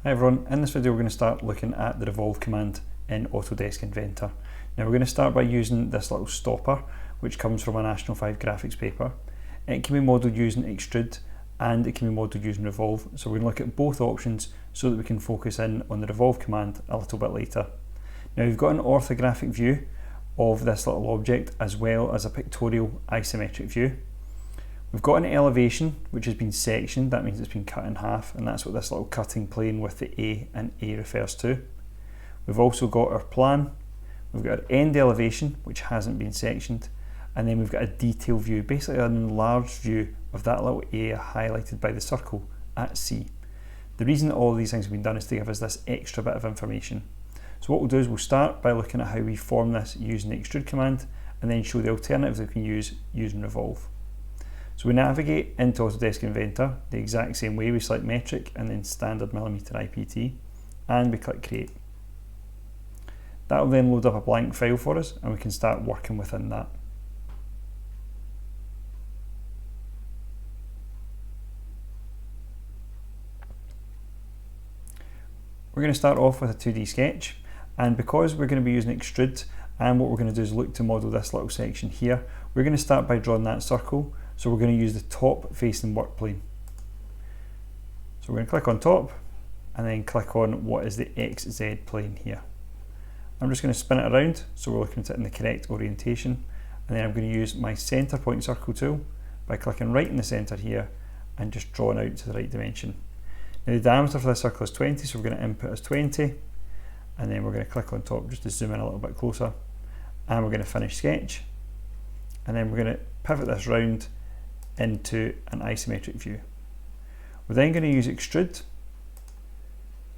Hi everyone, in this video we're going to start looking at the Revolve command in Autodesk Inventor. Now we're going to start by using this little stopper which comes from an N5 graphics paper. It can be modelled using Extrude and it can be modelled using Revolve, so we're going to look at both options so that we can focus in on the Revolve command a little bit later. Now we've got an orthographic view of this little object as well as a pictorial isometric view. We've got an elevation which has been sectioned, that means it's been cut in half, and that's what this little cutting plane with the A and A refers to. We've also got our plan, we've got our end elevation which hasn't been sectioned, and then we've got a detail view, basically an enlarged view of that little A highlighted by the circle at C. The reason that all of these things have been done is to give us this extra bit of information. So what we'll do is we'll start by looking at how we form this using the Extrude command and then show the alternatives that we can use using Revolve. So we navigate into Autodesk Inventor the exact same way. We select metric and then standard millimeter IPT and we click create. That will then load up a blank file for us and we can start working within that. We're going to start off with a 2D sketch, and because we're going to be using Extrude and what we're going to do is look to model this little section here, we're going to start by drawing that circle. So we're going to use the top facing work plane. So we're going to click on top and then click on what is the XZ plane here. I'm just going to spin it around so we're looking at it in the correct orientation, and then I'm going to use my center point circle tool by clicking right in the center here and just drawing out to the right dimension. Now the diameter for this circle is 20, so we're going to input as 20, and then we're going to click on top just to zoom in a little bit closer, and we're going to finish sketch, and then we're going to pivot this round into an isometric view. We're then going to use Extrude,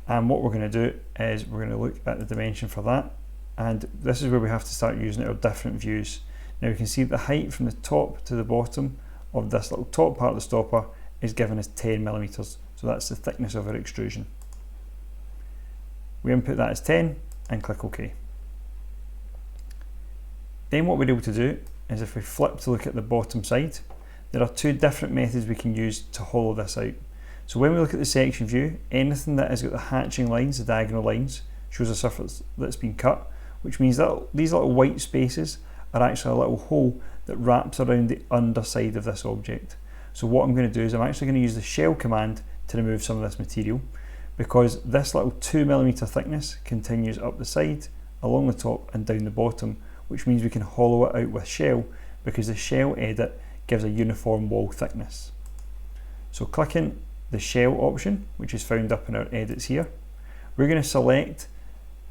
and what we're going to do is we're going to look at the dimension for that, and this is where we have to start using our different views. Now we can see the height from the top to the bottom of this little top part of the stopper is given as 10 millimeters, so that's the thickness of our extrusion. We input that as 10 and click OK. Then what we're able to do is if we flip to look at the bottom side, there are two different methods we can use to hollow this out. So when we look at the section view, anything that has got the hatching lines, the diagonal lines, shows a surface that's been cut, which means that these little white spaces are actually a little hole that wraps around the underside of this object. So what I'm going to do is I'm actually going to use the shell command to remove some of this material, because this little 2mm thickness continues up the side, along the top and down the bottom, which means we can hollow it out with shell, because the shell edit gives a uniform wall thickness. So clicking the shell option, which is found up in our edits here, we're going to select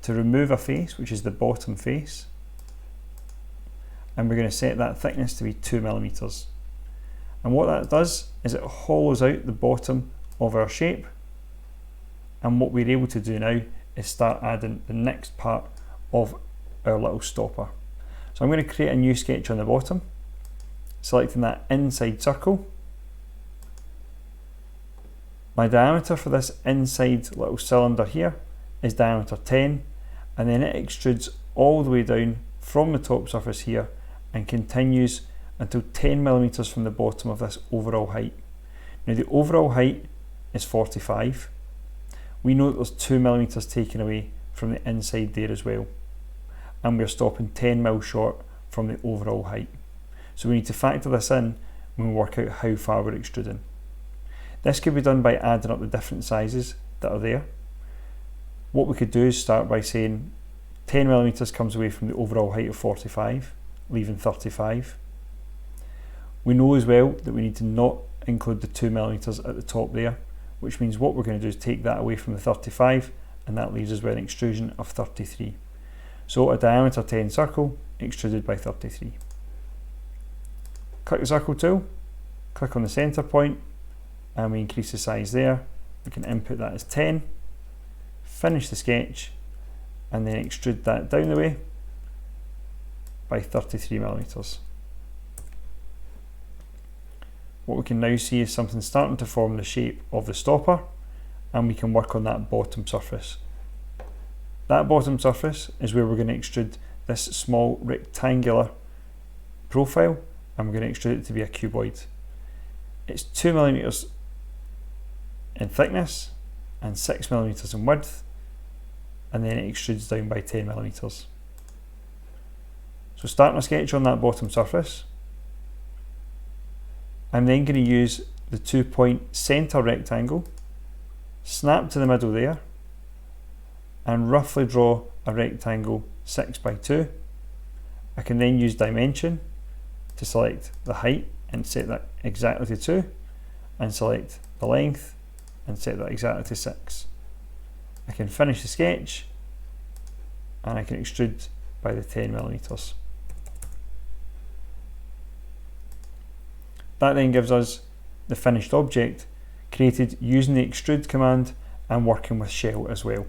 to remove a face, which is the bottom face, and we're going to set that thickness to be 2mm. And what that does is it hollows out the bottom of our shape, and what we're able to do now is start adding the next part of our little stopper. So I'm going to create a new sketch on the bottom, selecting that inside circle. My diameter for this inside little cylinder here is diameter 10, and then it extrudes all the way down from the top surface here and continues until 10mm from the bottom of this overall height. Now the overall height is 45. We know that there's 2mm taken away from the inside there as well, and we're stopping 10mm short from the overall height. So we need to factor this in when we work out how far we're extruding. This could be done by adding up the different sizes that are there. What we could do is start by saying 10mm comes away from the overall height of 45, leaving 35. We know as well that we need to not include the 2mm at the top there, which means what we're going to do is take that away from the 35, and that leaves us with an extrusion of 33. So a diameter 10 circle extruded by 33. Click the circle tool, click on the center point, and we increase the size there. We can input that as 10, finish the sketch, and then extrude that down the way by 33mm. What we can now see is something starting to form the shape of the stopper, and we can work on that bottom surface. That bottom surface is where we're going to extrude this small rectangular profile, and we're going to extrude it to be a cuboid. It's 2mm in thickness, and 6mm in width, and then it extrudes down by 10mm. So starting a sketch on that bottom surface, I'm then going to use the 2-point centre rectangle, snap to the middle there, and roughly draw a rectangle 6x2. I can then use dimension to select the height and set that exactly to 2, and select the length and set that exactly to 6. I can finish the sketch and I can extrude by the 10mm. That then gives us the finished object created using the extrude command and working with shell as well.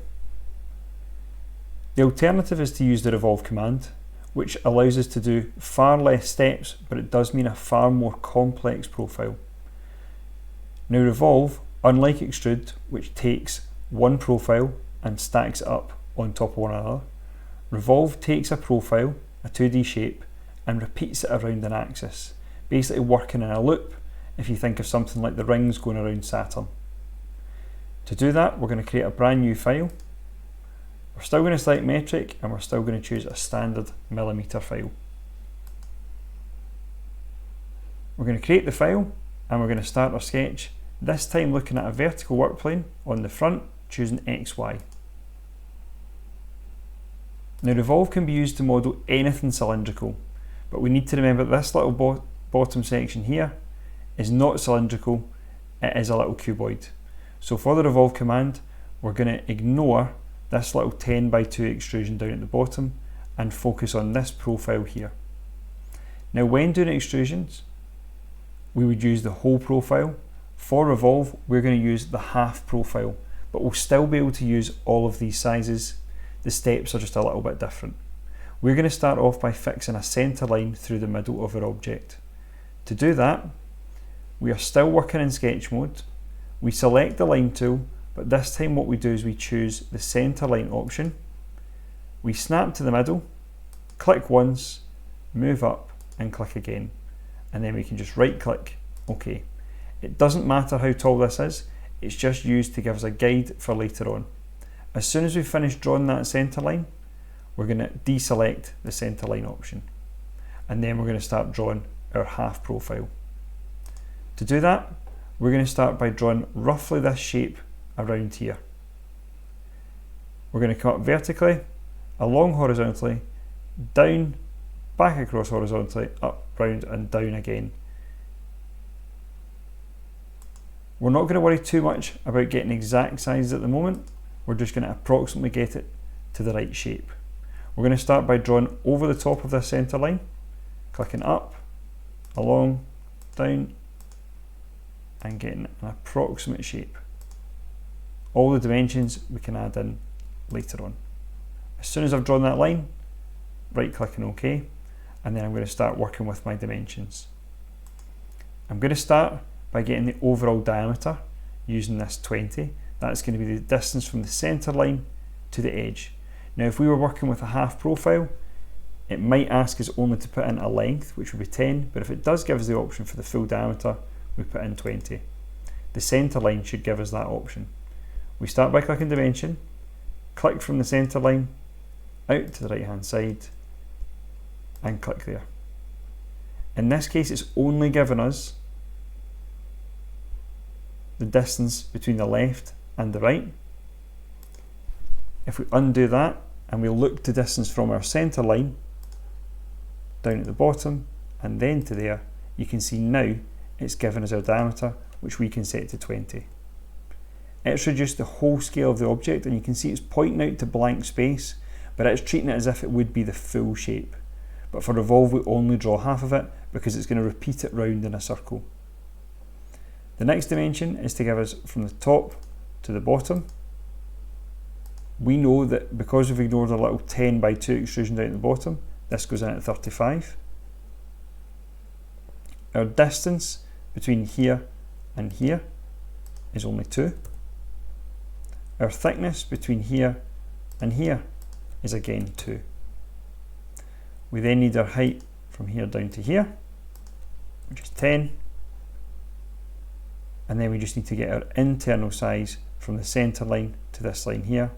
The alternative is to use the revolve command, which allows us to do far less steps, but it does mean a far more complex profile. Now revolve, unlike extrude, which takes one profile and stacks it up on top of one another, revolve takes a profile, a 2D shape, and repeats it around an axis, basically working in a loop if you think of something like the rings going around Saturn. To do that, we're going to create a brand new file. We're still going to select metric and we're still going to choose a standard millimeter file. We're going to create the file and we're going to start our sketch, this time looking at a vertical work plane on the front, choosing XY. Now revolve can be used to model anything cylindrical, but we need to remember that this little bottom section here is not cylindrical, it is a little cuboid. So for the revolve command, we're going to ignore this little 10x2 extrusion down at the bottom and focus on this profile here. Now when doing extrusions, we would use the whole profile. For revolve, we're going to use the half profile, but we'll still be able to use all of these sizes. The steps are just a little bit different. We're going to start off by fixing a centre line through the middle of our object. To do that, we are still working in sketch mode. We select the line tool, but this time what we do is we choose the centre line option. We snap to the middle, click once, move up and click again, and then we can just right click OK. It doesn't matter how tall this is, it's just used to give us a guide for later on. As soon as we finish drawing that centre line, we're going to deselect the centre line option, and then we're going to start drawing our half profile. To do that, we're going to start by drawing roughly this shape around here. We're going to come up vertically, along horizontally, down, back across horizontally, up, round and down again. We're not going to worry too much about getting exact sizes at the moment, we're just going to approximately get it to the right shape. We're going to start by drawing over the top of this centre line, clicking up, along, down, and getting an approximate shape. All the dimensions we can add in later on. As soon as I've drawn that line, right click and OK, and then I'm going to start working with my dimensions. I'm going to start by getting the overall diameter using this 20. That's going to be the distance from the centre line to the edge. Now if we were working with a half profile, it might ask us only to put in a length, which would be 10, but if it does give us the option for the full diameter, we put in 20. The centre line should give us that option. We start by clicking dimension, click from the centre line, out to the right hand side, and click there. In this case, it's only given us the distance between the left and the right. If we undo that and we look to distance from our centre line down at the bottom and then to there, you can see now it's given us our diameter, which we can set to 20. It's reduced the whole scale of the object, and you can see it's pointing out to blank space, but it's treating it as if it would be the full shape. But for revolve, we only draw half of it because it's going to repeat it round in a circle. The next dimension is to give us from the top to the bottom. We know that because we've ignored a little 10x2 extrusion down at the bottom, this goes in at 35. Our distance between here and here is only 2. Our thickness between here and here is again 2. We then need our height from here down to here, which is 10. And then we just need to get our internal size from the centre line to this line here.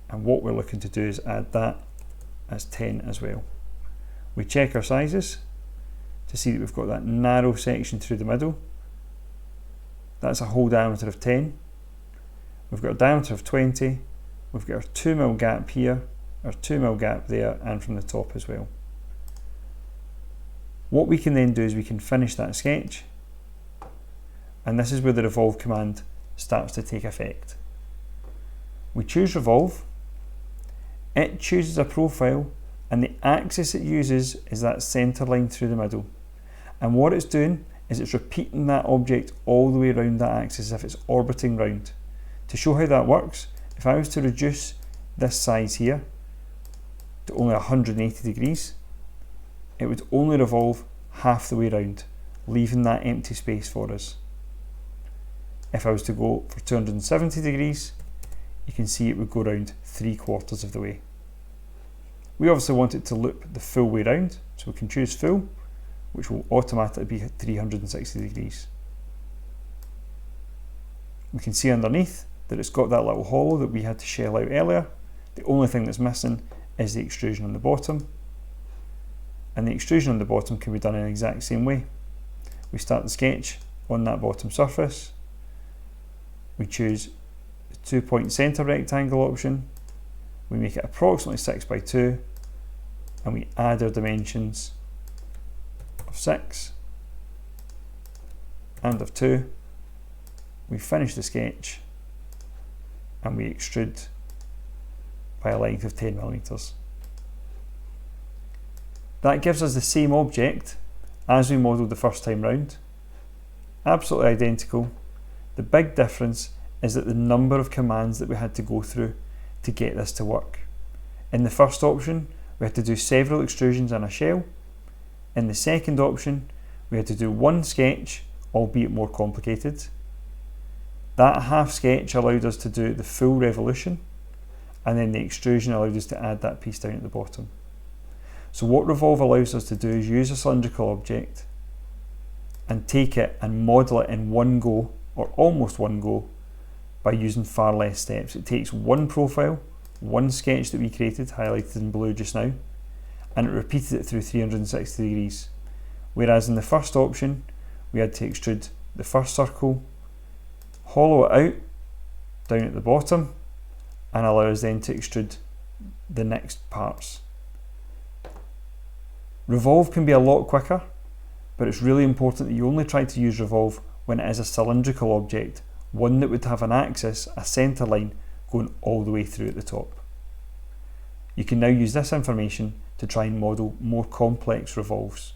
And what we're looking to do is add that as 10 as well. We check our sizes to see that we've got that narrow section through the middle. That's a whole diameter of 10. We've got a diameter of 20. We've got our 2mm gap here, our 2mm gap there, and from the top as well. What we can then do is we can finish that sketch, and this is where the Revolve command starts to take effect. We choose Revolve, it chooses a profile, and the axis it uses is that centre line through the middle. And what it's doing is it's repeating that object all the way around that axis as if it's orbiting round. To show how that works, if I was to reduce this size here to only 180 degrees, it would only revolve half the way around, leaving that empty space for us. If I was to go for 270 degrees, you can see it would go around 3/4 of the way. We obviously want it to loop the full way round, so we can choose full, which will automatically be 360 degrees. We can see underneath that it's got that little hollow that we had to shell out earlier. The only thing that's missing is the extrusion on the bottom. And the extrusion on the bottom can be done in the exact same way. We start the sketch on that bottom surface. We choose the 2-point centre rectangle option. We make it approximately 6x2, and we add our dimensions of 6 and of 2. We finish the sketch and we extrude by a length of 10mm. That gives us the same object as we modelled the first time round. Absolutely identical. The big difference is that the number of commands that we had to go through to get this to work. In the first option, we had to do several extrusions and a shell. In the second option, we had to do one sketch, albeit more complicated. That half sketch allowed us to do the full revolution, and then the extrusion allowed us to add that piece down at the bottom. So what Revolve allows us to do is use a cylindrical object and take it and model it in one go, or almost one go, by using far less steps. It takes one profile, one sketch that we created, highlighted in blue just now, and it repeated it through 360 degrees. Whereas in the first option, we had to extrude the first circle, hollow it out down at the bottom, and allow us then to extrude the next parts. Revolve can be a lot quicker, but it's really important that you only try to use Revolve when it is a cylindrical object, one that would have an axis, a centre line, going all the way through at the top. You can now use this information to try and model more complex revolves.